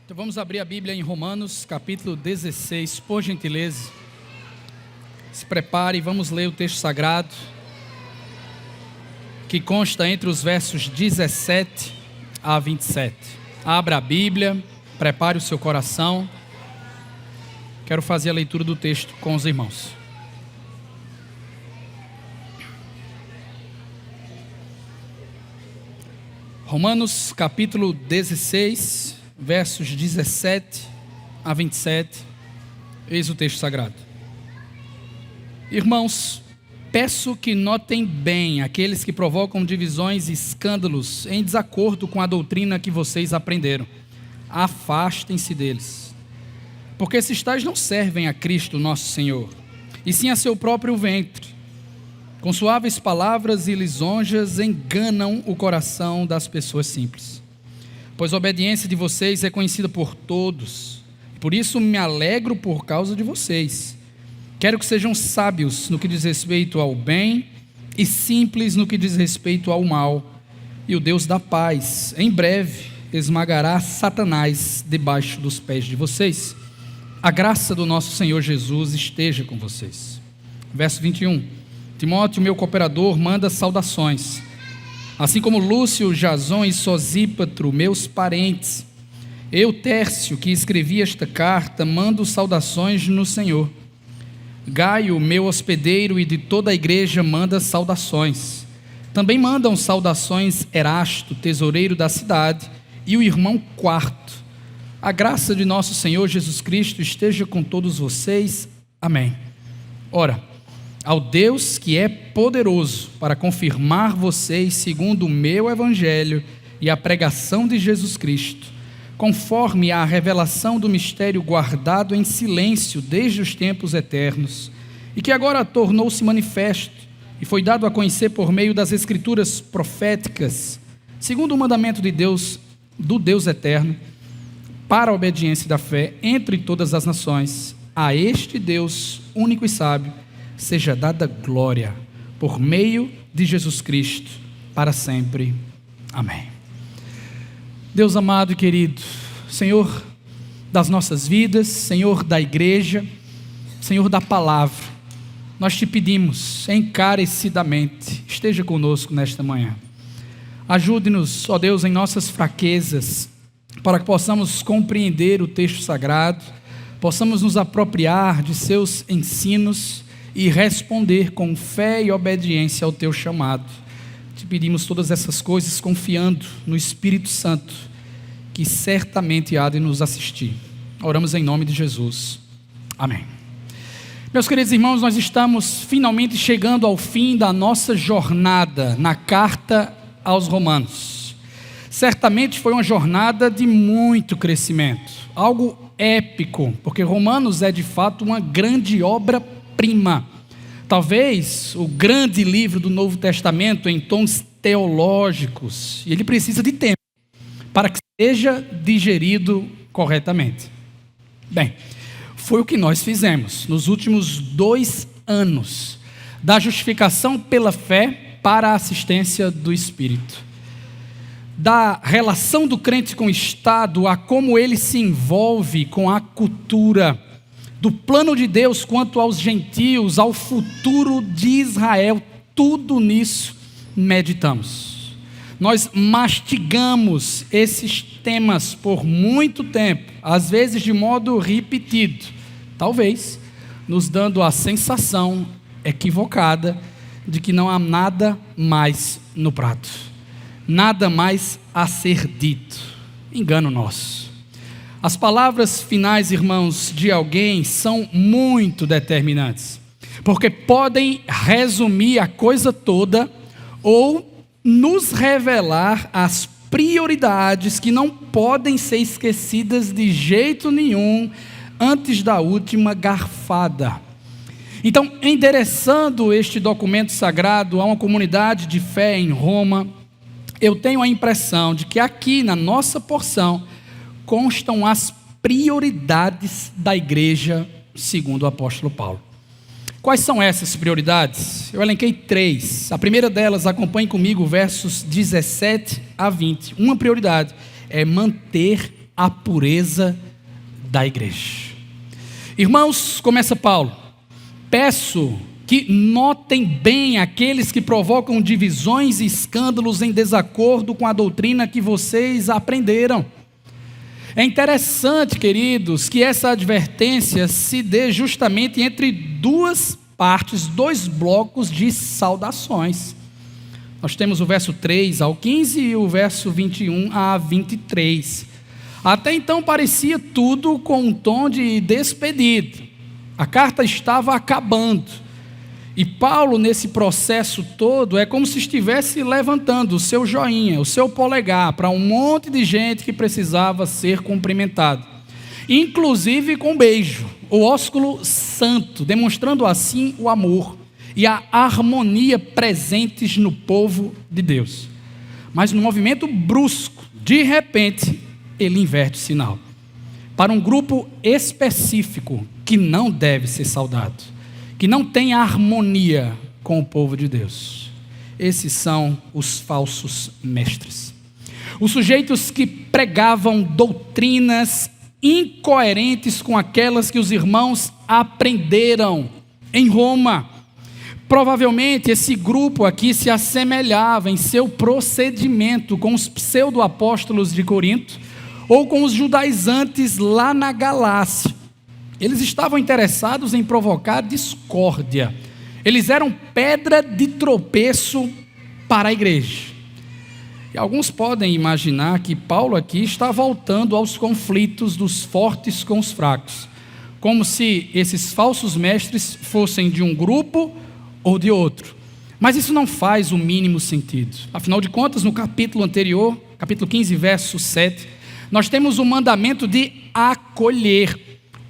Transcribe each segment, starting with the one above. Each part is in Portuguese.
Então vamos abrir a Bíblia em Romanos, capítulo 16, por gentileza. Se prepare e vamos ler o texto sagrado, que consta entre os versos 17 a 27. Abra a Bíblia, prepare o seu coração. Quero fazer a leitura do texto com os irmãos. Romanos, capítulo 16, versos 17 a 27, eis o texto sagrado. Irmãos, peço que notem bem aqueles que provocam divisões e escândalos em desacordo com a doutrina que vocês aprenderam. Afastem-se deles, porque esses tais não servem a Cristo nosso Senhor, e sim a seu próprio ventre. Com suaves palavras e lisonjas enganam o coração das pessoas simples. Pois a obediência de vocês é conhecida por todos, por isso me alegro por causa de vocês. Quero que sejam sábios no que diz respeito ao bem e simples no que diz respeito ao mal. E o Deus da paz, em breve, esmagará Satanás debaixo dos pés de vocês. A graça do nosso Senhor Jesus esteja com vocês. Verso 21. Timóteo, meu cooperador, manda saudações. Assim como Lúcio, Jason e Sosípatro, meus parentes. Eu, Tércio, que escrevi esta carta, mando saudações no Senhor. Gaio, meu hospedeiro e de toda a igreja, manda saudações. Também mandam saudações Erasto, tesoureiro da cidade, e o irmão Quarto. A graça de nosso Senhor Jesus Cristo esteja com todos vocês. Amém. Ora, ao Deus que é poderoso para confirmar vocês segundo o meu evangelho e a pregação de Jesus Cristo, conforme a revelação do mistério guardado em silêncio desde os tempos eternos, e que agora tornou-se manifesto e foi dado a conhecer por meio das escrituras proféticas, segundo o mandamento de Deus, do Deus eterno, para a obediência da fé entre todas as nações. A este Deus único e sábio seja dada glória por meio de Jesus Cristo para sempre. Amém. Deus amado e querido, Senhor das nossas vidas, Senhor da igreja, Senhor da palavra, nós te pedimos encarecidamente, esteja conosco nesta manhã. Ajude-nos, ó Deus, em nossas fraquezas, para que possamos compreender o texto sagrado, possamos nos apropriar de seus ensinos e responder com fé e obediência ao teu chamado. Te pedimos todas essas coisas confiando no Espírito Santo, que certamente há de nos assistir. Oramos em nome de Jesus. Amém. Meus queridos irmãos, nós estamos finalmente chegando ao fim da nossa jornada na carta aos Romanos. Certamente foi uma jornada de muito crescimento, algo épico, porque Romanos é de fato uma grande obra-prima. Talvez o grande livro do Novo Testamento em tons teológicos, e ele precisa de tempo para que seja digerido corretamente. Bem, foi o que nós fizemos nos últimos 2 anos, da justificação pela fé para a assistência do Espírito, da relação do crente com o Estado, a como ele se envolve com a cultura, do plano de Deus quanto aos gentios, ao futuro de Israel. Tudo nisso meditamos. Nós mastigamos esses temas por muito tempo, às vezes de modo repetido, talvez nos dando a sensação equivocada de que não há nada mais no prato, nada mais a ser dito. Engano nosso. As palavras finais, irmãos, de alguém são muito determinantes, porque podem resumir a coisa toda ou nos revelar as prioridades que não podem ser esquecidas de jeito nenhum antes da última garfada. Então, endereçando este documento sagrado a uma comunidade de fé em Roma, eu tenho a impressão de que aqui na nossa porção constam as prioridades da igreja segundo o apóstolo Paulo. Quais são essas prioridades? Eu elenquei 3. A primeira delas, acompanhe comigo versos 17 a 20. Uma prioridade é manter a pureza da igreja. Irmãos, começa Paulo, peço que notem bem aqueles que provocam divisões e escândalos em desacordo com a doutrina que vocês aprenderam. É interessante, queridos, que essa advertência se dê justamente entre duas partes, dois blocos de saudações. Nós temos o verso 3 ao 15 e o verso 21 a 23. Até então parecia tudo com um tom de despedida. A carta estava acabando. E Paulo, nesse processo todo, é como se estivesse levantando o seu joinha, o seu polegar, para um monte de gente que precisava ser cumprimentado. Inclusive com beijo, o ósculo santo, demonstrando assim o amor e a harmonia presentes no povo de Deus. Mas no movimento brusco, de repente, ele inverte o sinal. Para um grupo específico que não deve ser saudado, que não tem harmonia com o povo de Deus. Esses são os falsos mestres. Os sujeitos que pregavam doutrinas incoerentes com aquelas que os irmãos aprenderam em Roma. Provavelmente esse grupo aqui se assemelhava em seu procedimento com os pseudo-apóstolos de Corinto ou com os judaizantes lá na Galácia. Eles estavam interessados em provocar discórdia. Eles eram pedra de tropeço para a igreja. E alguns podem imaginar que Paulo aqui está voltando aos conflitos dos fortes com os fracos, como se esses falsos mestres fossem de um grupo ou de outro. Mas isso não faz o mínimo sentido. Afinal de contas, no capítulo anterior, capítulo 15, verso 7, nós temos o mandamento de acolher.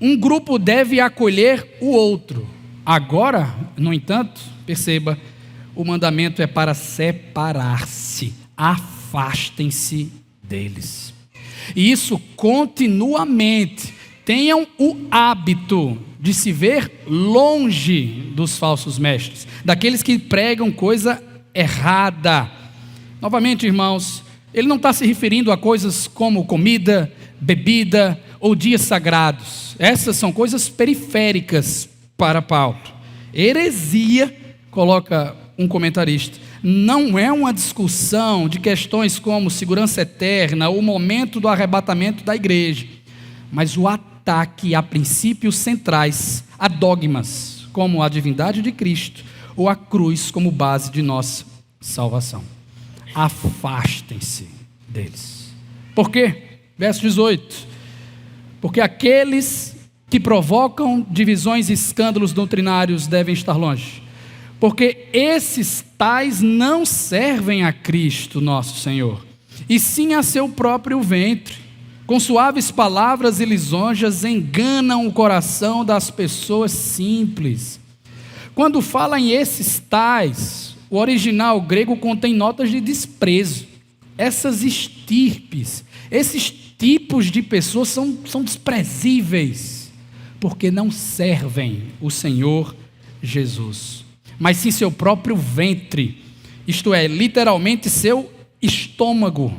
Um grupo deve acolher o outro. Agora, no entanto, perceba, o mandamento é para separar-se. Afastem-se deles. E isso continuamente. Tenham o hábito de se ver longe dos falsos mestres, daqueles que pregam coisa errada. Novamente, irmãos, ele não está se referindo a coisas como comida, bebida ou dias sagrados. Essas são coisas periféricas para Paulo. Heresia, coloca um comentarista, não é uma discussão de questões como segurança eterna ou o momento do arrebatamento da igreja, mas o ataque a princípios centrais, a dogmas, como a divindade de Cristo ou a cruz como base de nossa salvação. Afastem-se deles. Por quê? Verso 18. Porque aqueles que provocam divisões e escândalos doutrinários devem estar longe. Porque esses tais não servem a Cristo nosso Senhor, e sim a seu próprio ventre. Com suaves palavras e lisonjas enganam o coração das pessoas simples. Quando fala em esses tais, o original grego contém notas de desprezo. Essas estirpes, esses tipos de pessoas são desprezíveis, porque não servem o Senhor Jesus, mas sim seu próprio ventre, isto é, literalmente seu estômago.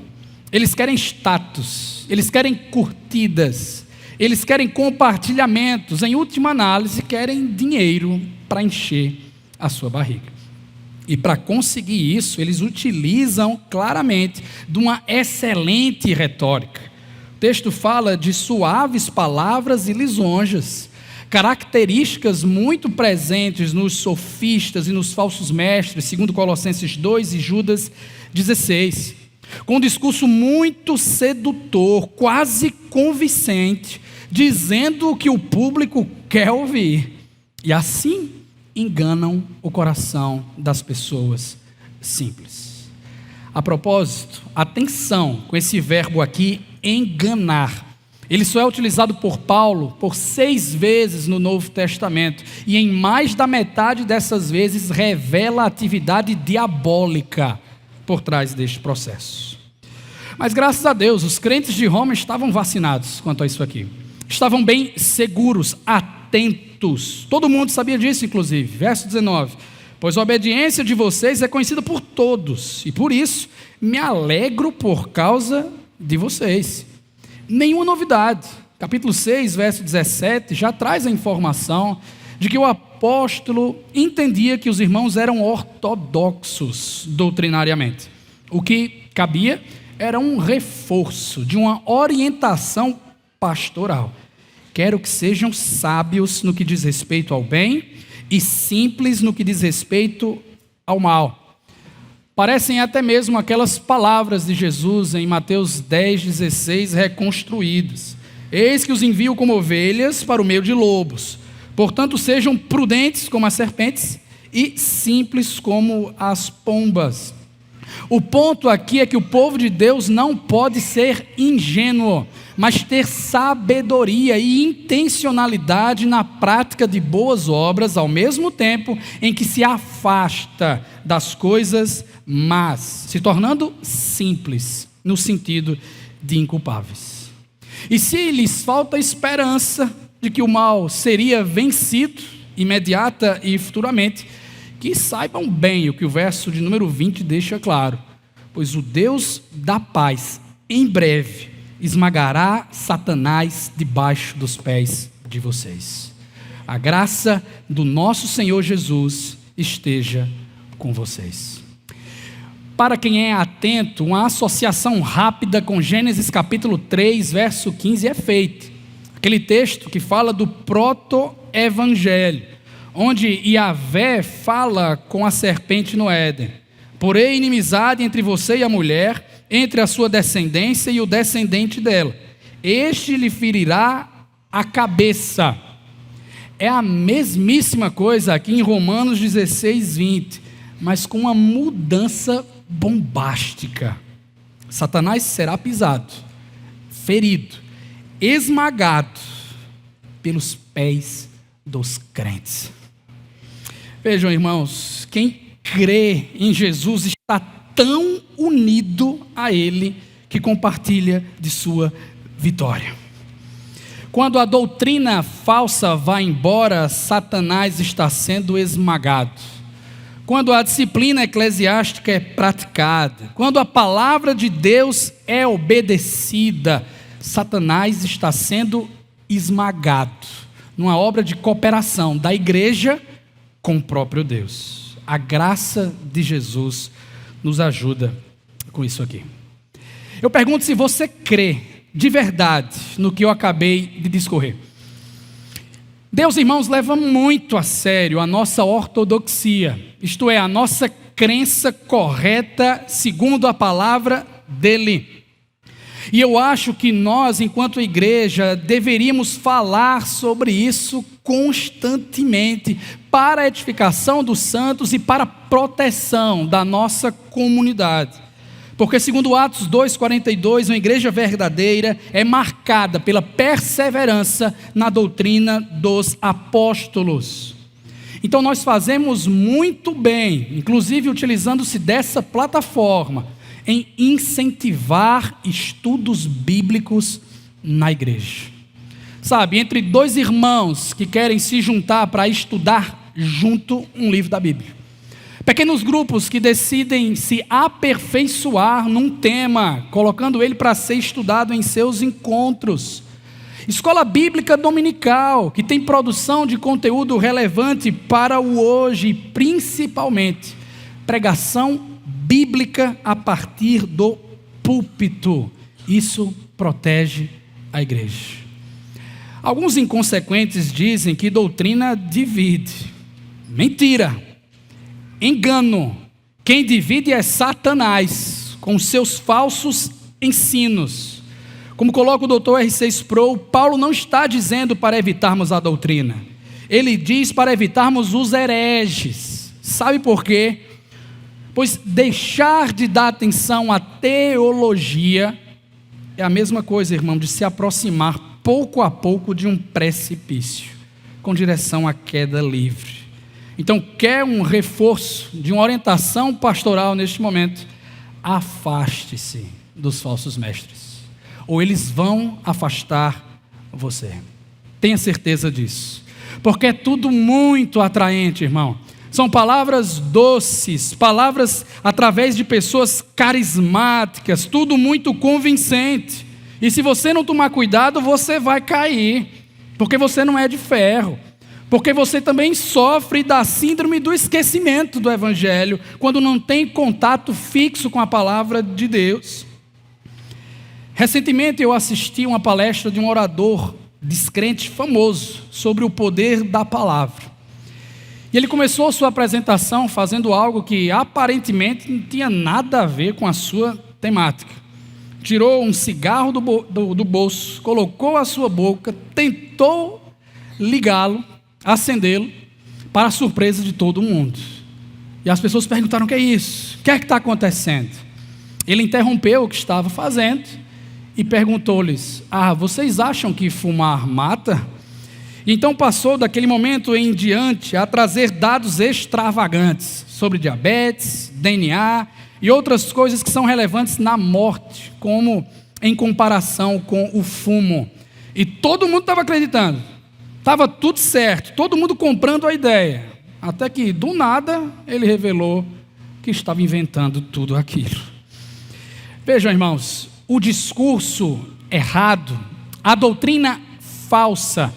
Eles querem status, eles querem curtidas, eles querem compartilhamentos, em última análise, querem dinheiro para encher a sua barriga. E para conseguir isso, eles utilizam claramente de uma excelente retórica. O texto fala de suaves palavras e lisonjas, características muito presentes nos sofistas e nos falsos mestres, segundo Colossenses 2 e Judas 16, com um discurso muito sedutor, quase convincente, dizendo o que o público quer ouvir, e assim enganam o coração das pessoas simples. A propósito, atenção com esse verbo aqui, enganar. Ele só é utilizado por Paulo por 6 vezes no Novo Testamento, e em mais da metade dessas vezes revela a atividade diabólica por trás deste processo. Mas graças a Deus, os crentes de Roma estavam vacinados quanto a isso aqui. Estavam bem seguros, atentos. Todo mundo sabia disso, inclusive. Verso 19. Pois a obediência de vocês é conhecida por todos, e por isso me alegro por causa de vocês. nenhuma novidade. Capítulo 6, verso 17, já traz a informação de que o apóstolo entendia que os irmãos eram ortodoxos doutrinariamente. O que cabia era um reforço de uma orientação pastoral. Quero que sejam sábios no que diz respeito ao bem e simples no que diz respeito ao mal. Parecem até mesmo aquelas palavras de Jesus em Mateus 10,16 reconstruídas. Eis que os envio como ovelhas para o meio de lobos. Portanto, sejam prudentes como as serpentes e simples como as pombas. O ponto aqui é que o povo de Deus não pode ser ingênuo, mas ter sabedoria e intencionalidade na prática de boas obras, ao mesmo tempo em que se afasta das coisas más, se tornando simples, no sentido de inculpáveis. E se lhes falta esperança de que o mal seria vencido, imediata e futuramente, que saibam bem o que o verso de número 20 deixa claro: pois o Deus da paz, em breve, esmagará Satanás debaixo dos pés de vocês. A graça do nosso Senhor Jesus esteja com vocês. Para quem é atento, uma associação rápida com Gênesis capítulo 3, verso 15 é feita. Aquele texto que fala do proto-evangelho, onde Yahvé fala com a serpente no Éden: porém inimizade entre você e a mulher, entre a sua descendência e o descendente dela. Este lhe ferirá a cabeça. É a mesmíssima coisa aqui em Romanos 16, 20, mas com uma mudança bombástica. Satanás será pisado, ferido, esmagado pelos pés dos crentes. Vejam, irmãos, quem crê em Jesus está tão unido a Ele que compartilha de sua vitória. Quando a doutrina falsa vai embora, Satanás está sendo esmagado. Quando a disciplina eclesiástica é praticada, quando a palavra de Deus é obedecida, Satanás está sendo esmagado, numa obra de cooperação da igreja com o próprio Deus. A graça de Jesus nos ajuda com isso aqui. Eu pergunto se você crê de verdade no que eu acabei de discorrer. Deus, irmãos, leva muito a sério a nossa ortodoxia, isto é, a nossa crença correta segundo a palavra dele. E eu acho que nós, enquanto igreja, deveríamos falar sobre isso constantemente, para a edificação dos santos e para a proteção da nossa comunidade. Porque segundo Atos 2,42, uma igreja verdadeira é marcada pela perseverança na doutrina dos apóstolos. Então nós fazemos muito bem, inclusive utilizando-se dessa plataforma, em incentivar estudos bíblicos na igreja. Sabe, entre dois irmãos que querem se juntar para estudar junto um livro da Bíblia. Pequenos grupos que decidem se aperfeiçoar num tema, colocando ele para ser estudado em seus encontros. Escola bíblica dominical, que tem produção de conteúdo relevante para o hoje, principalmente pregação bíblica a partir do púlpito. Isso protege a igreja. Alguns inconsequentes dizem que doutrina divide. Mentira! Engano. Quem divide é Satanás, com seus falsos ensinos. Como coloca o Dr. R.C. Sproul, Paulo não está dizendo para evitarmos a doutrina. Ele diz para evitarmos os hereges. Sabe por quê? Pois deixar de dar atenção à teologia é a mesma coisa, irmão, de se aproximar pouco a pouco de um precipício, com direção à queda livre. Então, quer um reforço de uma orientação pastoral neste momento? Afaste-se dos falsos mestres, ou eles vão afastar você. Tenha certeza disso, porque é tudo muito atraente, irmão. São palavras doces, palavras através de pessoas carismáticas, tudo muito convincente. E se você não tomar cuidado, você vai cair, porque você não é de ferro. Porque você também sofre da síndrome do esquecimento do Evangelho, quando não tem contato fixo com a palavra de Deus. Recentemente eu assisti uma palestra de um orador descrente famoso sobre o poder da palavra. E ele começou a sua apresentação fazendo algo que aparentemente não tinha nada a ver com a sua temática. Tirou um cigarro do bolso, colocou à sua boca, tentou ligá-lo, acendê-lo, para a surpresa de todo mundo. E as pessoas perguntaram: o que é isso? O que é que está acontecendo? Ele interrompeu o que estava fazendo e perguntou-lhes: vocês acham que fumar mata? Então passou daquele momento em diante a trazer dados extravagantes sobre diabetes, DNA e outras coisas que são relevantes na morte, como em comparação com o fumo. E todo mundo estava acreditando. Estava tudo certo, todo mundo comprando a ideia, até que do nada ele revelou que estava inventando tudo aquilo. Vejam, irmãos, o discurso errado, a doutrina falsa,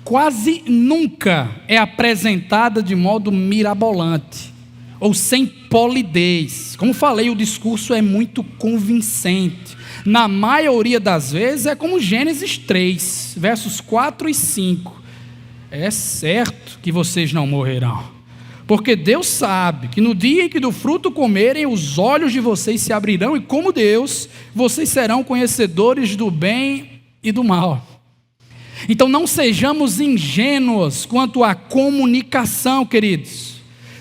quase nunca é apresentada de modo mirabolante ou sem polidez. Como falei, o discurso é muito convincente. Na maioria das vezes é como Gênesis 3, versos 4 e 5. É certo que vocês não morrerão, porque Deus sabe que no dia em que do fruto comerem, os olhos de vocês se abrirão, e como Deus, vocês serão conhecedores do bem e do mal. Então não sejamos ingênuos quanto à comunicação, queridos.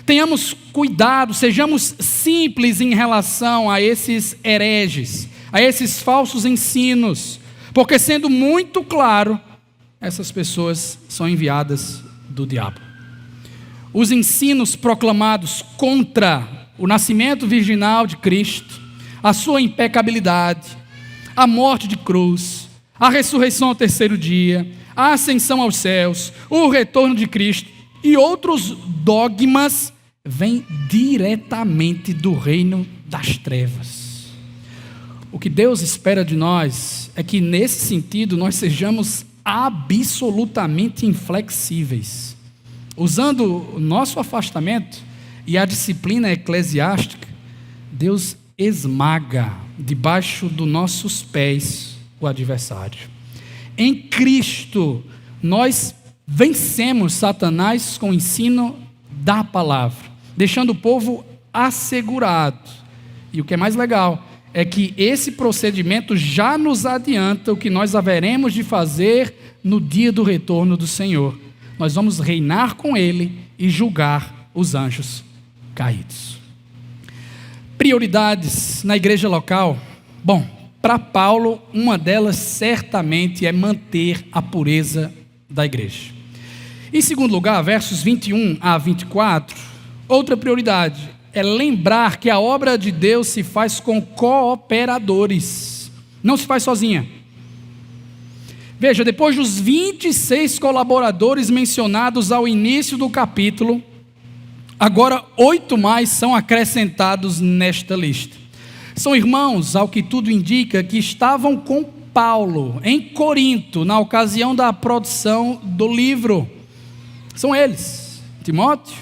Tenhamos cuidado, sejamos simples em relação a esses hereges, a esses falsos ensinos, porque sendo muito claro, essas pessoas são enviadas do diabo. Os ensinos proclamados contra o nascimento virginal de Cristo, a sua impecabilidade, a morte de cruz, a ressurreição ao terceiro dia, a ascensão aos céus, o retorno de Cristo e outros dogmas vêm diretamente do reino das trevas. O que Deus espera de nós é que, nesse sentido, nós sejamos absolutamente inflexíveis, usando o nosso afastamento e a disciplina eclesiástica. Deus esmaga debaixo dos nossos pés o adversário. Em Cristo nós vencemos Satanás com o ensino da palavra, deixando o povo assegurado. E o que é mais legal é que esse procedimento já nos adianta o que nós haveremos de fazer no dia do retorno do Senhor. Nós vamos reinar com Ele e julgar os anjos caídos. Prioridades na igreja local. Bom, para Paulo, uma delas certamente é manter a pureza da igreja. Em segundo lugar, versos 21 a 24, outra prioridade é lembrar que a obra de Deus se faz com cooperadores, não se faz sozinha. Veja, depois dos 26 colaboradores mencionados ao início do capítulo, agora 8 mais são acrescentados nesta lista. São irmãos, ao que tudo indica, que estavam com Paulo em Corinto, na ocasião da produção do livro. São eles: Timóteo,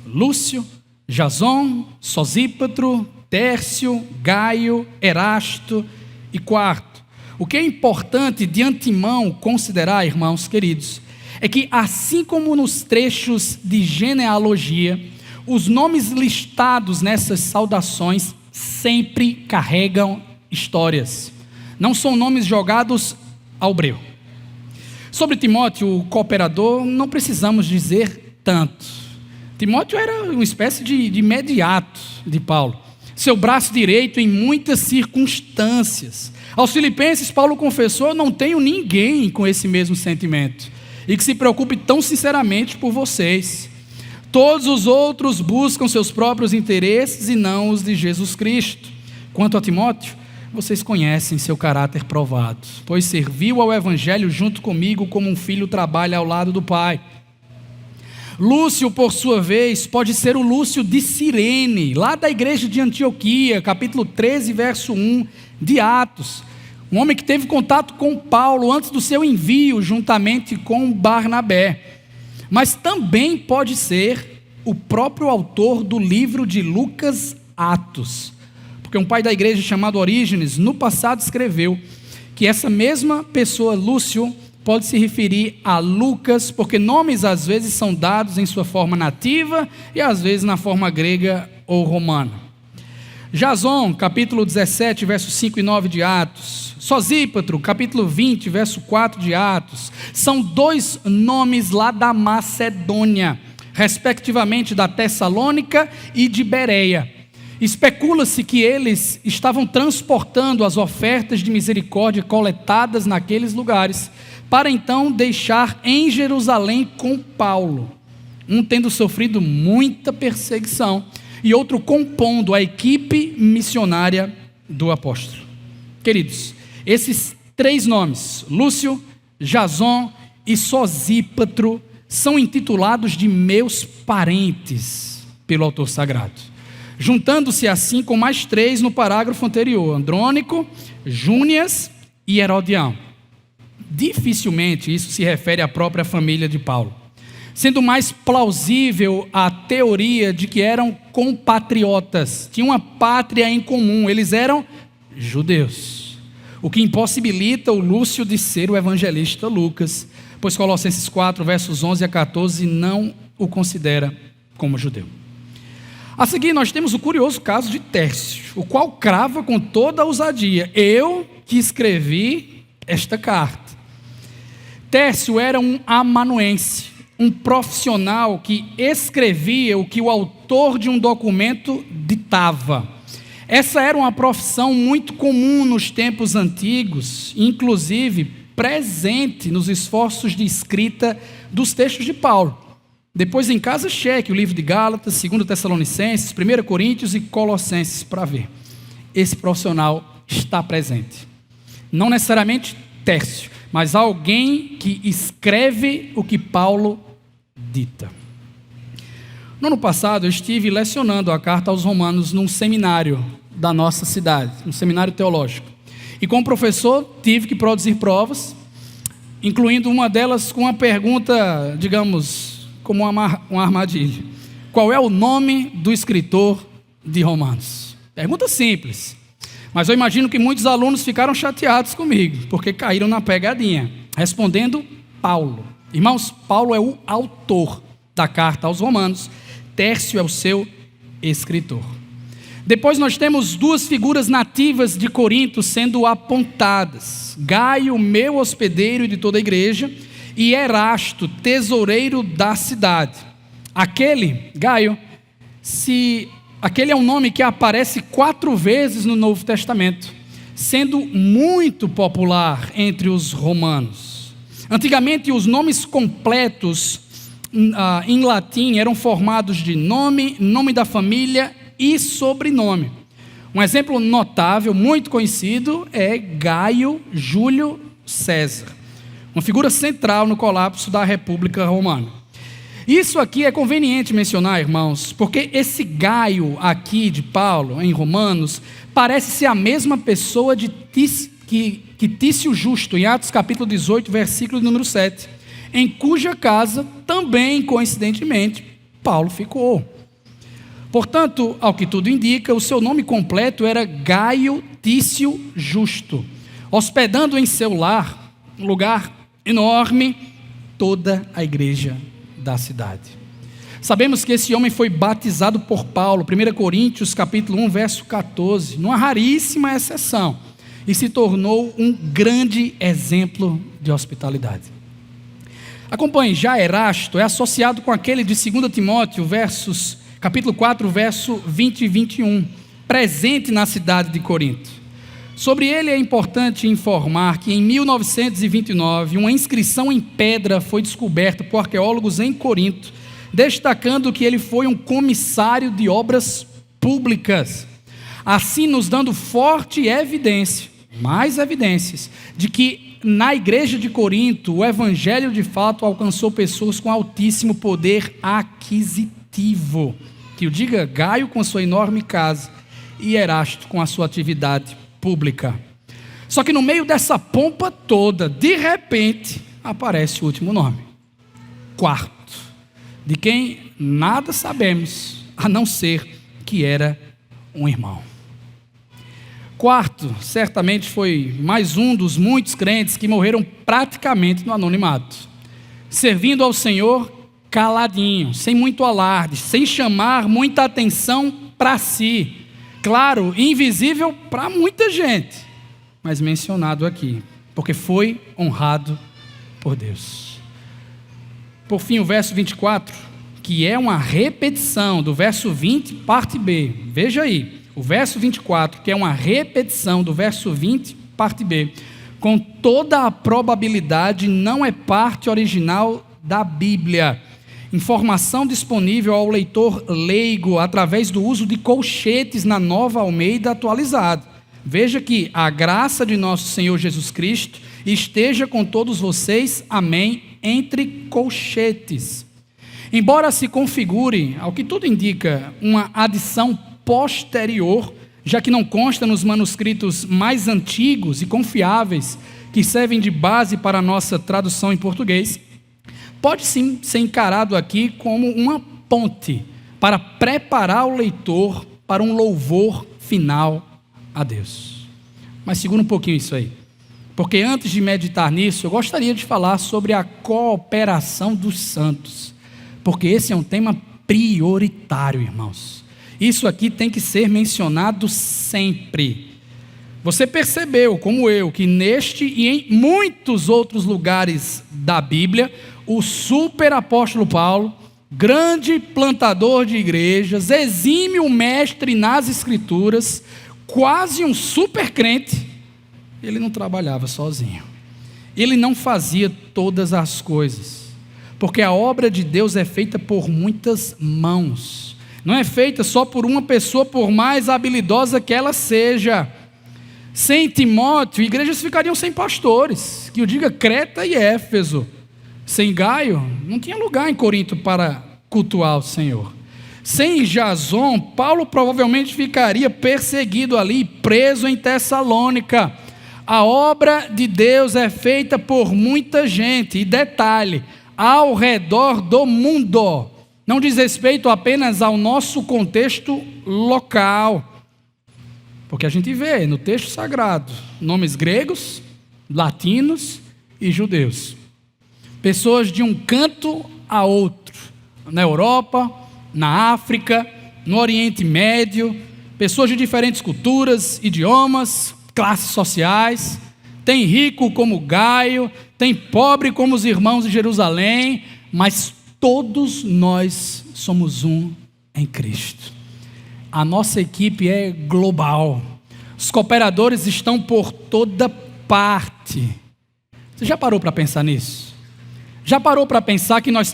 Lúcio, Jason, Sosípatro, Tércio, Gaio, Erasto e Quarto. O que é importante de antemão considerar, irmãos queridos, é que assim como nos trechos de genealogia, os nomes listados nessas saudações sempre carregam histórias. Não são nomes jogados ao breu. Sobre Timóteo, o cooperador, não precisamos dizer tanto. Timóteo era uma espécie de imediato de Paulo, seu braço direito em muitas circunstâncias. Aos Filipenses, Paulo confessou: não tenho ninguém com esse mesmo sentimento e que se preocupe tão sinceramente por vocês. Todos os outros buscam seus próprios interesses e não os de Jesus Cristo. Quanto a Timóteo, vocês conhecem seu caráter provado, pois serviu ao Evangelho junto comigo como um filho trabalha ao lado do pai. Lúcio, por sua vez, pode ser o Lúcio de Cirene, lá da igreja de Antioquia, capítulo 13, verso 1 de Atos. Um homem que teve contato com Paulo antes do seu envio, juntamente com Barnabé. Mas também pode ser o próprio autor do livro de Lucas Atos. Porque um pai da igreja chamado Orígenes, no passado escreveu que essa mesma pessoa, Lúcio, pode se referir a Lucas, porque nomes às vezes são dados em sua forma nativa e às vezes na forma grega ou romana. Jason, capítulo 17, versos 5 e 9 de Atos. Sosípatro, capítulo 20, verso 4 de Atos. São dois nomes lá da Macedônia, respectivamente da Tessalônica e de Bereia. Especula-se que eles estavam transportando as ofertas de misericórdia coletadas naqueles lugares, para então deixar em Jerusalém com Paulo, um tendo sofrido muita perseguição e outro compondo a equipe missionária do apóstolo. Queridos, esses três nomes, Lúcio, Jason e Sosípatro, são intitulados de meus parentes pelo autor sagrado, juntando-se assim com mais três no parágrafo anterior: Andrônico, Júnias e Herodião. Dificilmente isso se refere à própria família de Paulo, sendo mais plausível a teoria de que eram compatriotas, tinham uma pátria em comum, eles eram judeus, o que impossibilita o Lúcio de ser o evangelista Lucas, pois Colossenses 4, versos 11 a 14 não o considera como judeu. A seguir nós temos o curioso caso de Tércio, o qual crava com toda a ousadia: eu que escrevi esta carta. Tércio era um amanuense, um profissional que escrevia o que o autor de um documento ditava. Essa era uma profissão muito comum nos tempos antigos, inclusive presente nos esforços de escrita dos textos de Paulo. Depois em casa cheque o livro de Gálatas, 2 Tessalonicenses, 1 Coríntios e Colossenses para ver. Esse profissional está presente. Não necessariamente Tércio, mas alguém que escreve o que Paulo dita. No ano passado eu estive lecionando a carta aos Romanos num seminário da nossa cidade, um seminário teológico. E como professor tive que produzir provas, incluindo uma delas com uma pergunta, digamos, como uma armadilha: qual é o nome do escritor de Romanos? Pergunta simples, mas eu imagino que muitos alunos ficaram chateados comigo, porque caíram na pegadinha, respondendo Paulo. Irmãos, Paulo é o autor da carta aos Romanos, Tércio é o seu escritor. Depois nós temos duas figuras nativas de Corinto sendo apontadas: Gaio, meu hospedeiro e de toda a igreja, e Erasto, tesoureiro da cidade. Aquele, Gaio, aquele é um nome que aparece 4 vezes no Novo Testamento, sendo muito popular entre os romanos. Antigamente os nomes completos em latim eram formados de nome, nome da família e sobrenome. Um exemplo notável, muito conhecido, é Gaio Júlio César, uma figura central no colapso da República Romana. Isso aqui é conveniente mencionar, irmãos, porque esse Gaio aqui de Paulo, em Romanos, parece ser a mesma pessoa que Tício Justo, em Atos capítulo 18, versículo número 7, em cuja casa também, coincidentemente, Paulo ficou. Portanto, ao que tudo indica, o seu nome completo era Gaio Tício Justo, hospedando em seu lar, um lugar enorme, toda a igreja da cidade. Sabemos que esse homem foi batizado por Paulo, 1 Coríntios capítulo 1, verso 14, numa raríssima exceção, e se tornou um grande exemplo de hospitalidade. Acompanhe, já Erasto é associado com aquele de 2 Timóteo, capítulo 4, verso 20 e 21, presente na cidade de Corinto. Sobre ele é importante informar que em 1929, uma inscrição em pedra foi descoberta por arqueólogos em Corinto, destacando que ele foi um comissário de obras públicas, assim nos dando forte evidência, mais evidências, de que na igreja de Corinto o evangelho de fato alcançou pessoas com altíssimo poder aquisitivo. Que o diga Gaio com a sua enorme casa e Erasto com a sua atividade pública. Só que no meio dessa pompa toda, de repente, aparece o último nome. Quarto, de quem nada sabemos, a não ser que era um irmão. Quarto, certamente foi mais um dos muitos crentes que morreram praticamente no anonimato, servindo ao Senhor caladinho, sem muito alarde, sem chamar muita atenção para si. Claro, invisível para muita gente, mas mencionado aqui, porque foi honrado por Deus. Por fim, o verso 24, que é uma repetição do verso 20, parte B. Veja aí, o verso 24, que é uma repetição do verso 20, parte B. Com toda a probabilidade, não é parte original da Bíblia. Informação disponível ao leitor leigo através do uso de colchetes na Nova Almeida atualizada. Veja que a graça de nosso Senhor Jesus Cristo esteja com todos vocês, amém, entre colchetes. Embora se configure, ao que tudo indica, uma adição posterior, já que não consta nos manuscritos mais antigos e confiáveis, que servem de base para a nossa tradução em português, pode sim ser encarado aqui como uma ponte para preparar o leitor para um louvor final a Deus. Mas segura um pouquinho isso aí, porque antes de meditar nisso, eu gostaria de falar sobre a cooperação dos santos, porque esse é um tema prioritário, irmãos. Isso aqui tem que ser mencionado sempre. Você percebeu, como eu, que neste e em muitos outros lugares da Bíblia, o super apóstolo Paulo, grande plantador de igrejas, exímio mestre nas escrituras, quase um super crente, ele não trabalhava sozinho. Ele não fazia todas as coisas, porque a obra de Deus é feita por muitas mãos. Não é feita só por uma pessoa, por mais habilidosa que ela seja. Sem Timóteo, igrejas ficariam sem pastores, que o diga Creta e Éfeso. Sem Gaio, não tinha lugar em Corinto para cultuar o Senhor. Sem Jason, Paulo provavelmente ficaria perseguido ali, preso em Tessalônica. A obra de Deus é feita por muita gente, e detalhe, ao redor do mundo. Não diz respeito apenas ao nosso contexto local, porque a gente vê no texto sagrado nomes gregos, latinos e judeus. Pessoas de um canto a outro, na Europa, na África, no Oriente Médio, pessoas de diferentes culturas, idiomas, classes sociais. Tem rico como Gaio, tem pobre como os irmãos de Jerusalém, mas todos nós somos um em Cristo. A nossa equipe é global. Os cooperadores estão por toda parte. Você já parou para pensar nisso? Já parou para pensar que nós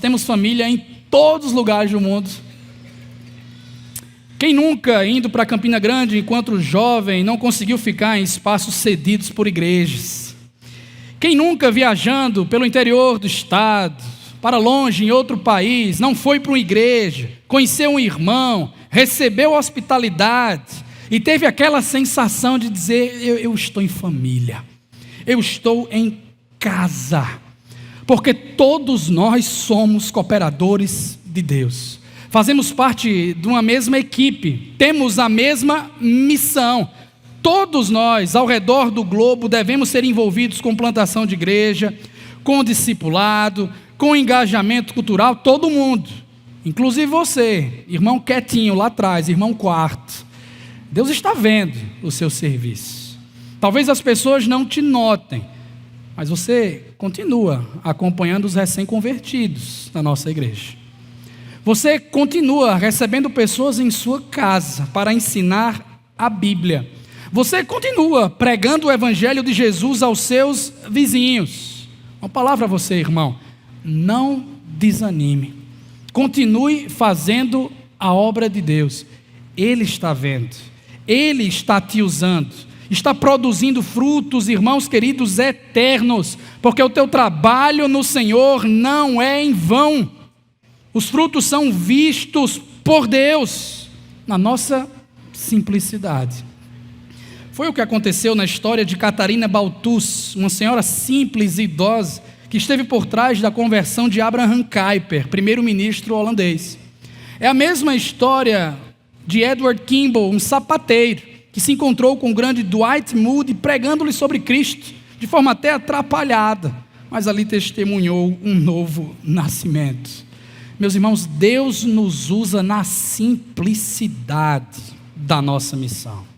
temos família em todos os lugares do mundo? Quem nunca, indo para Campina Grande enquanto jovem, não conseguiu ficar em espaços cedidos por igrejas? Quem nunca, viajando pelo interior do estado, para longe, em outro país, não foi para uma igreja, conheceu um irmão, recebeu hospitalidade e teve aquela sensação de dizer: eu estou em família, eu estou em casa, porque todos nós somos cooperadores de Deus, fazemos parte de uma mesma equipe, temos a mesma missão. Todos nós, ao redor do globo, devemos ser envolvidos com plantação de igreja, com discipulado, com engajamento cultural, todo mundo, inclusive você, irmão quietinho lá atrás, irmão quarto. Deus está vendo o seu serviço. Talvez as pessoas não te notem, mas você continua acompanhando os recém-convertidos na nossa igreja. Você continua recebendo pessoas em sua casa para ensinar a Bíblia. Você continua pregando o evangelho de Jesus aos seus vizinhos. Uma palavra a você, irmão: não desanime, continue fazendo a obra de Deus. Ele está vendo, Ele está te usando, está produzindo frutos, irmãos queridos, eternos, porque o teu trabalho no Senhor não é em vão. Os frutos são vistos por Deus na nossa simplicidade. Foi o que aconteceu na história de Catarina Baltus, uma senhora simples e idosa que esteve por trás da conversão de Abraham Kuyper, primeiro-ministro holandês. É a mesma história de Edward Kimball, um sapateiro, que se encontrou com o grande Dwight Moody pregando-lhe sobre Cristo, de forma até atrapalhada, mas ali testemunhou um novo nascimento. Meus irmãos, Deus nos usa na simplicidade da nossa missão.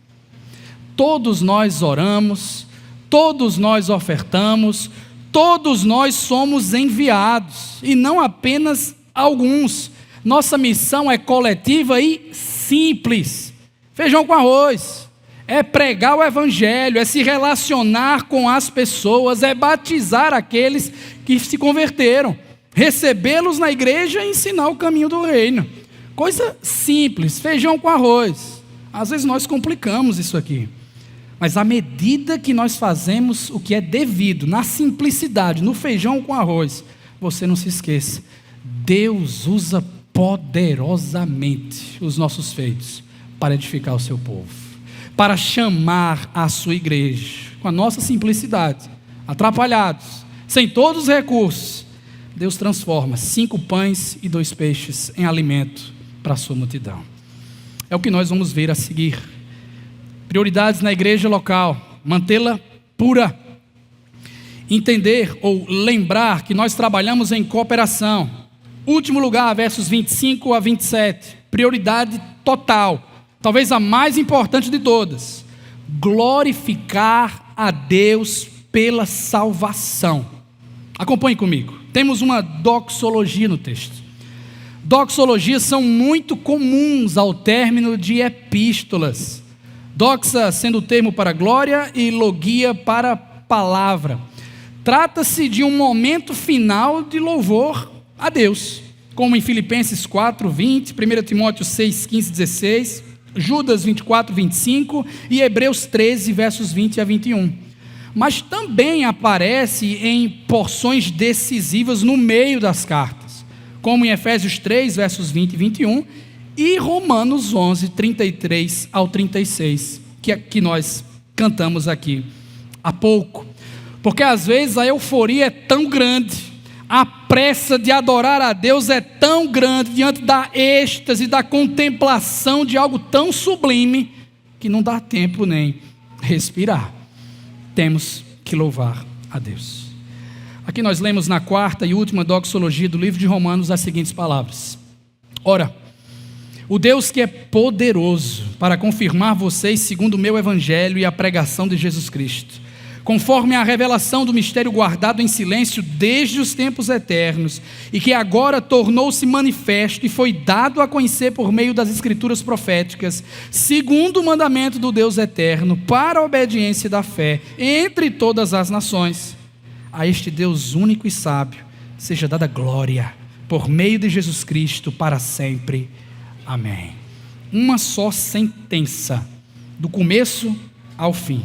Todos nós oramos, todos nós ofertamos, todos nós somos enviados, e não apenas alguns. Nossa missão é coletiva e simples. Feijão com arroz. É pregar o evangelho, é se relacionar com as pessoas, é batizar aqueles que se converteram, recebê-los na igreja e ensinar o caminho do reino. Coisa simples, feijão com arroz. Às vezes nós complicamos isso aqui. Mas à medida que nós fazemos o que é devido, na simplicidade, no feijão com arroz, você não se esqueça, Deus usa poderosamente os nossos feitos para edificar o seu povo, para chamar a sua igreja, com a nossa simplicidade, atrapalhados, sem todos os recursos, Deus transforma 5 pães e 2 peixes em alimento para a sua multidão. É o que nós vamos ver a seguir. Prioridades na igreja local, mantê-la pura. Entender ou lembrar que nós trabalhamos em cooperação. Último lugar, versos 25 a 27. Prioridade total, talvez a mais importante de todas. Glorificar a Deus pela salvação. Acompanhe comigo. Temos uma doxologia no texto. Doxologias são muito comuns ao término de epístolas. Doxa sendo o termo para glória e logia para palavra. Trata-se de um momento final de louvor a Deus, como em Filipenses 4, 20, 1 Timóteo 6, 15, 16, Judas 24, 25 e Hebreus 13, versos 20 a 21. Mas também aparece em porções decisivas no meio das cartas, como em Efésios 3, versos 20 e 21, e Romanos 11, 33 ao 36, que nós cantamos aqui há pouco. Porque às vezes a euforia é tão grande, a pressa de adorar a Deus é tão grande, diante da êxtase, da contemplação de algo tão sublime, que não dá tempo nem respirar. Temos que louvar a Deus. Aqui nós lemos na 4ª e última doxologia do livro de Romanos as seguintes palavras: Ora, o Deus que é poderoso para confirmar vocês segundo o meu evangelho e a pregação de Jesus Cristo, conforme a revelação do mistério guardado em silêncio desde os tempos eternos, e que agora tornou-se manifesto e foi dado a conhecer por meio das escrituras proféticas, segundo o mandamento do Deus eterno, para a obediência da fé entre todas as nações. A este Deus único e sábio seja dada glória por meio de Jesus Cristo para sempre. Amém. Uma só sentença, do começo ao fim.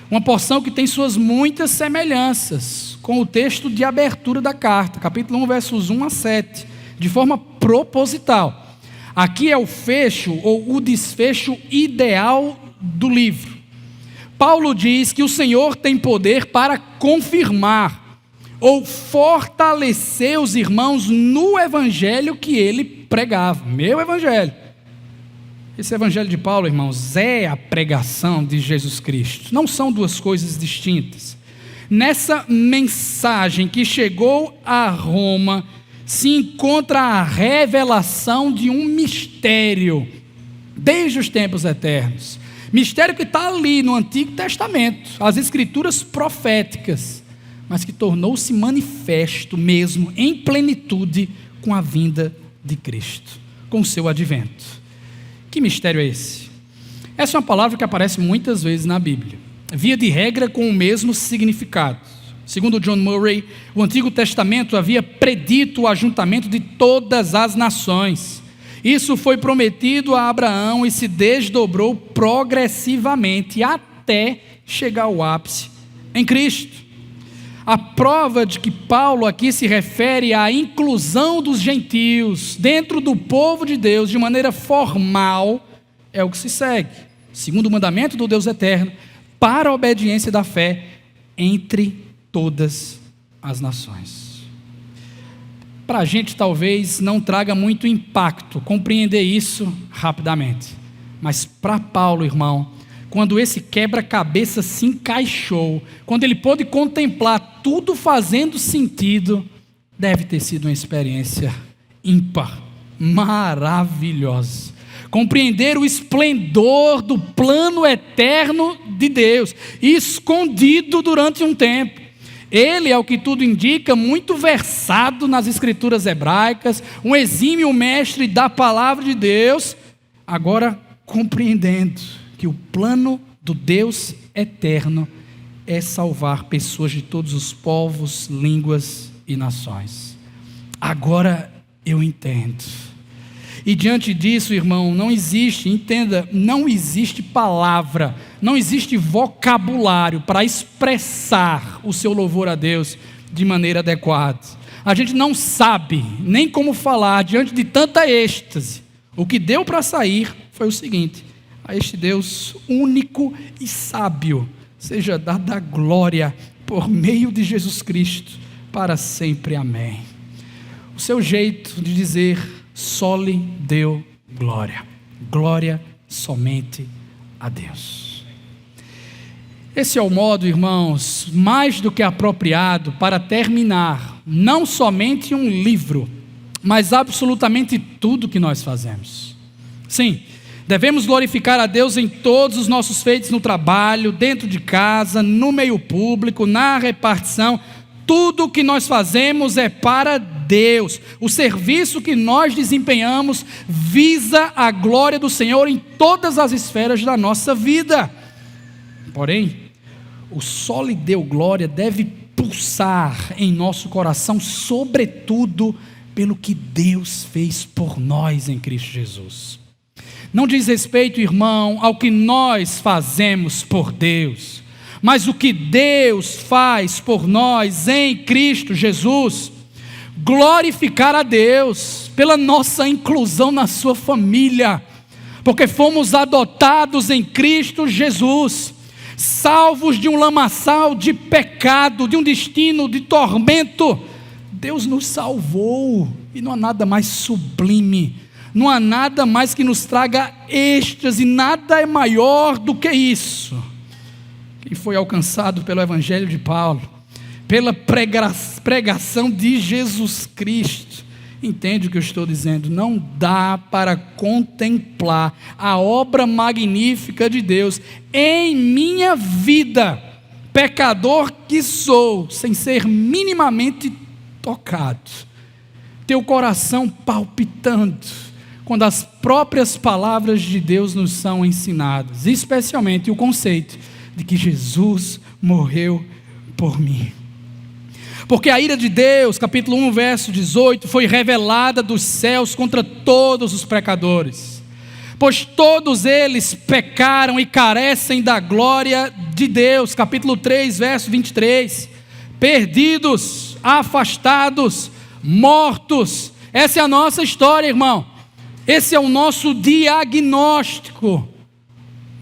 Uma porção que tem suas muitas semelhanças com o texto de abertura da carta, capítulo 1, versos 1 a 7, de forma proposital. Aqui é o fecho ou o desfecho ideal do livro. Paulo diz que o Senhor tem poder para confirmar ou fortalecer os irmãos no evangelho que ele pregava. Meu evangelho. Esse evangelho de Paulo, irmãos, é a pregação de Jesus Cristo. Não são duas coisas distintas. Nessa mensagem que chegou a Roma, se encontra a revelação de um mistério, desde os tempos eternos. Mistério que está ali no Antigo Testamento, as escrituras proféticas, mas que tornou-se manifesto mesmo em plenitude com a vinda de Cristo, com o seu advento. Que mistério é esse? Essa é uma palavra que aparece muitas vezes na Bíblia, via de regra com o mesmo significado. Segundo John Murray, o Antigo Testamento havia predito o ajuntamento de todas as nações. Isso foi prometido a Abraão e se desdobrou progressivamente até chegar ao ápice em Cristo. A prova de que Paulo aqui se refere à inclusão dos gentios dentro do povo de Deus de maneira formal é o que se segue. Segundo o mandamento do Deus eterno, para a obediência da fé entre todas as nações. Para a gente talvez não traga muito impacto compreender isso rapidamente, mas para Paulo, irmão, quando esse quebra-cabeça se encaixou, quando ele pôde contemplar tudo fazendo sentido, deve ter sido uma experiência ímpar, maravilhosa. Compreender o esplendor do plano eterno de Deus, escondido durante um tempo. Ele, ao que tudo indica, muito versado nas escrituras hebraicas, um exímio mestre da palavra de Deus, agora compreendendo que o plano do Deus eterno é salvar pessoas de todos os povos, línguas e nações. Agora eu entendo. E diante disso, irmão, não existe, entenda, não existe palavra, não existe vocabulário para expressar o seu louvor a Deus de maneira adequada. A gente não sabe nem como falar diante de tanta êxtase. O que deu para sair foi o seguinte: a este Deus único e sábio seja dada a glória por meio de Jesus Cristo para sempre, amém. O seu jeito de dizer só lhe deu glória, glória somente a Deus. Esse é o modo, irmãos, mais do que apropriado para terminar não somente um livro, mas absolutamente tudo que nós fazemos. Sim, devemos glorificar a Deus em todos os nossos feitos no trabalho, dentro de casa, no meio público, na repartição. Tudo o que nós fazemos é para Deus. O serviço que nós desempenhamos visa a glória do Senhor em todas as esferas da nossa vida. Porém, o só lhe deu glória deve pulsar em nosso coração, sobretudo pelo que Deus fez por nós em Cristo Jesus. Não diz respeito, irmão, ao que nós fazemos por Deus, mas o que Deus faz por nós em Cristo Jesus. Glorificar a Deus pela nossa inclusão na sua família, porque fomos adotados em Cristo Jesus, salvos de um lamaçal de pecado, de um destino de tormento. Deus nos salvou, e não há nada mais sublime, não há nada mais que nos traga êxtase, nada é maior do que isso. Quem foi alcançado pelo Evangelho de Paulo, pela pregação de Jesus Cristo, entende o que eu estou dizendo? Não dá para contemplar a obra magnífica de Deus em minha vida, pecador que sou, sem ser minimamente tocado, teu coração palpitando, quando as próprias palavras de Deus nos são ensinadas, especialmente o conceito de que Jesus morreu por mim. Porque a ira de Deus, capítulo 1, verso 18, foi revelada dos céus contra todos os pecadores, pois todos eles pecaram e carecem da glória de Deus, capítulo 3, verso 23, perdidos, afastados, mortos. Essa é a nossa história, irmão, esse é o nosso diagnóstico.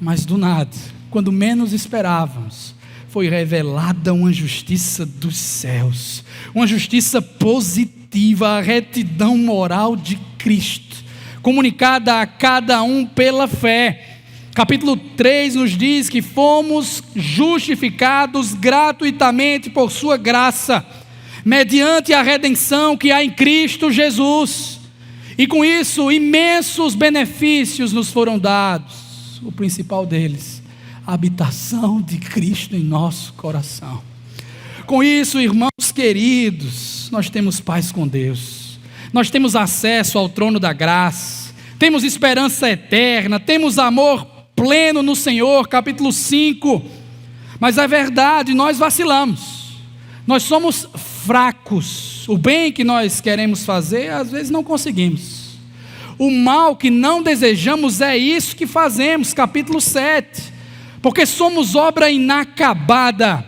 Mas do nada, quando menos esperávamos, foi revelada uma justiça dos céus, uma justiça positiva, a retidão moral de Cristo, comunicada a cada um pela fé. Capítulo 3 nos diz que fomos justificados gratuitamente por sua graça, mediante a redenção que há em Cristo Jesus, e com isso imensos benefícios nos foram dados. O principal deles, a habitação de Cristo em nosso coração. Com isso, irmãos queridos, nós temos paz com Deus, nós temos acesso ao trono da graça, temos esperança eterna, temos amor pleno no Senhor, capítulo 5, mas é verdade, nós vacilamos, nós somos fracos, o bem que nós queremos fazer, às vezes não conseguimos, o mal que não desejamos é isso que fazemos, capítulo 7, porque somos obra inacabada,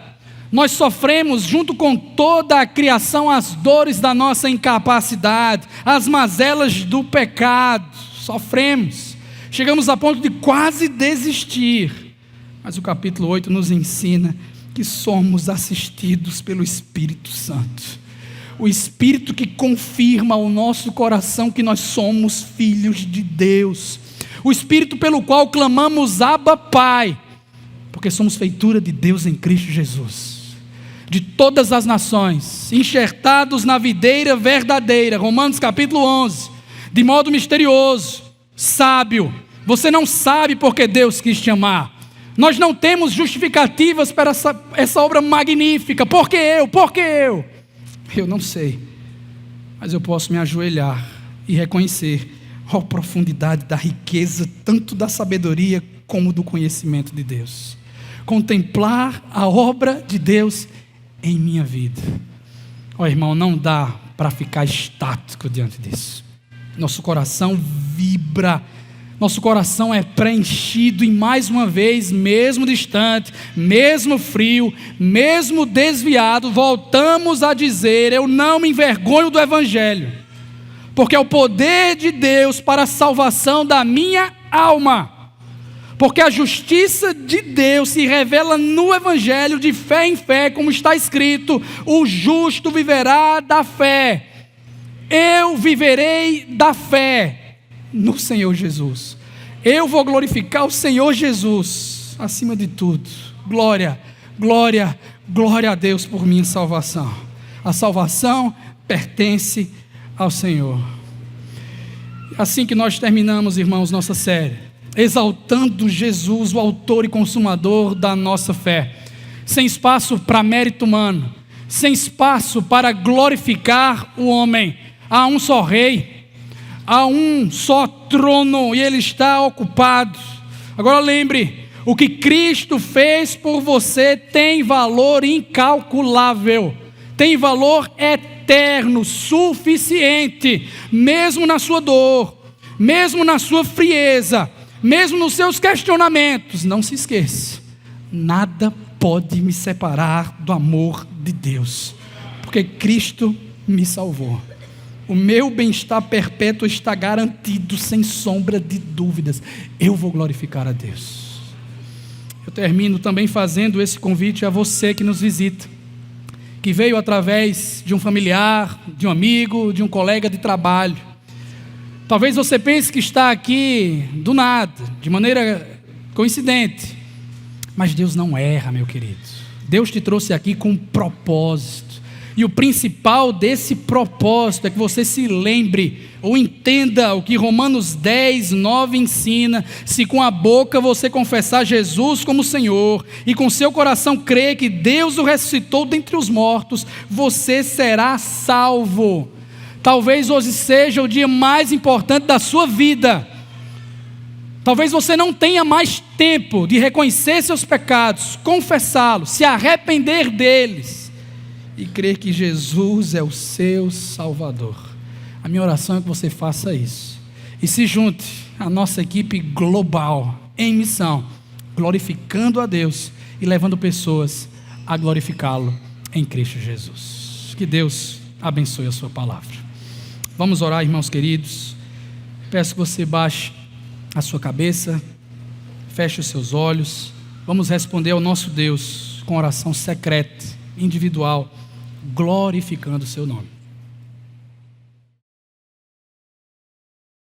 nós sofremos junto com toda a criação as dores da nossa incapacidade, as mazelas do pecado, sofremos, chegamos a ponto de quase desistir, Mas o capítulo 8 nos ensina que somos assistidos pelo Espírito Santo. O Espírito que confirma ao nosso coração que nós somos filhos de Deus. O Espírito pelo qual clamamos Abba, Pai, porque somos feitura de Deus em Cristo Jesus. De todas as nações, enxertados na videira verdadeira, Romanos capítulo 11, de modo misterioso, sábio. Você não sabe porque Deus quis te amar. Nós não temos justificativas para essa obra magnífica. Por que eu? Por que eu? Eu não sei, mas eu posso me ajoelhar e reconhecer a profundidade da riqueza, tanto da sabedoria como do conhecimento de Deus. Contemplar a obra de Deus em minha vida. Ó irmão, não dá para ficar estático diante disso. Nosso coração vibra, nosso coração é preenchido e mais uma vez, mesmo distante, mesmo frio, mesmo desviado, voltamos a dizer: eu não me envergonho do Evangelho, porque é o poder de Deus para a salvação da minha alma. Porque a justiça de Deus se revela no Evangelho de fé em fé, como está escrito: o justo viverá da fé. Eu viverei da fé no Senhor Jesus. Eu vou glorificar o Senhor Jesus acima de tudo. Glória, glória, glória a Deus por minha salvação. A salvação pertence ao Senhor. Assim que nós terminamos, irmãos, nossa série, exaltando Jesus, o autor e consumador da nossa fé, sem espaço para mérito humano, sem espaço para glorificar o homem. Há um só rei, há um só trono e ele está ocupado. Agora lembre, o que Cristo fez por você tem valor incalculável, tem valor eterno, suficiente, mesmo na sua dor, mesmo na sua frieza, mesmo nos seus questionamentos. Não se esqueça, nada pode me separar do amor de Deus, porque Cristo me salvou. O meu bem-estar perpétuo está garantido, sem sombra de dúvidas. Eu vou glorificar a Deus. Eu termino também fazendo esse convite a você que nos visita, que veio através de um familiar, de um amigo, de um colega de trabalho. Talvez você pense que está aqui do nada, de maneira coincidente, mas Deus não erra, meu querido. Deus te trouxe aqui com um propósito. E o principal desse propósito é que você se lembre ou entenda o que Romanos 10, 9 ensina: se com a boca você confessar Jesus como Senhor e com seu coração crer que Deus o ressuscitou dentre os mortos, você será salvo. Talvez hoje seja o dia mais importante da sua vida. Talvez você não tenha mais tempo de reconhecer seus pecados, confessá-los, se arrepender deles e crer que Jesus é o seu Salvador. A minha oração é que você faça isso e se junte à nossa equipe global em missão, glorificando a Deus e levando pessoas a glorificá-lo em Cristo Jesus. Que Deus abençoe a sua palavra. Vamos orar, irmãos queridos. Peço que você baixe a sua cabeça, feche os seus olhos. Vamos responder ao nosso Deus com oração secreta, individual, glorificando o seu nome.